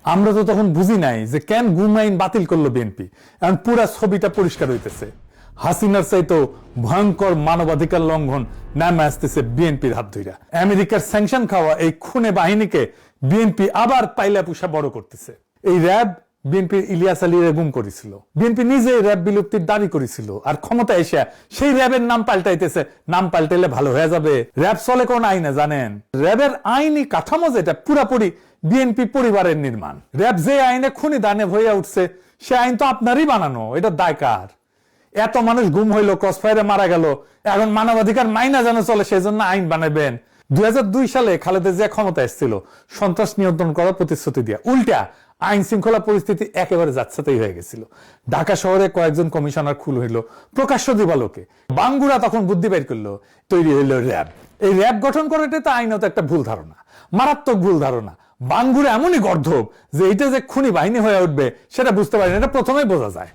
আমরা তো তখন বুঝি নাই যে কেন গুম আইন বাতিল করলো বিএনপি। এখন পুরা ছবিটা পরিষ্কার হইতেছে। হাসিনার চাইতো ভয়ঙ্কর মানবাধিকার লঙ্ঘন নামে আসতেছে বিএনপির হাত ধইরা। আমেরিকার স্যাংশন খাওয়া এই খুনে বাহিনীকে বিএনপি আবার পাইলা পুষা বড় করতেছে। এই র্যাব বিএনপির ইলিয়াস আলীরে গুম করেছিল, বিএনপি নিজে র্যাব বিলুপ্তির দাবি করেছিল, আর ক্ষমতা এসে সেই র্যাবের নাম পাল্টাইতেছে। নাম পাল্টাইলে ভালো হয়ে যাবে? র্যাব চলে কোন আইনে জানেন? র্যাবের আইনি কাঠামো যেটা পুরাপুরি বিএনপি পরিবারের নির্মাণ। র্যাব যে আইনে খুনি দানে হইয়া উঠছে সে আইন তো আপনারই বানানো, এটা দায়কার। এত মানুষ গুম হইলো, ক্রসফায়ারে মারা গেল, এখন মানবাধিকার মাইনা যেন চলে সেই জন্য আইন বানাবেন? 2002 সালে খালেদা জিয়া ক্ষমতা এসেছিল সন্ত্রাস নিয়ন্ত্রণ করার প্রতিশ্রুতি দিয়া, উল্টা আইন শৃঙ্খলা পরিস্থিতি একেবারে যাচ্ছেতাই হয়ে গেছিল। ঢাকা শহরে কয়েকজন কমিশনার খুন হইল প্রকাশ্য দিবালোকে। বাঙ্গুরা তখন বুদ্ধি বের করলো, তৈরি হইল র্যাব। এই র্যাব গঠন করাটা তো আইনত একটা ভুল ধারণা, মারাত্মক ভুল ধারণা। বাঙ্গুরা এমনই গর্ধব যে এটা যে খুনি বাহিনী হয়ে উঠবে সেটা বুঝতে পারেন, এটা প্রথমেই বোঝা যায়।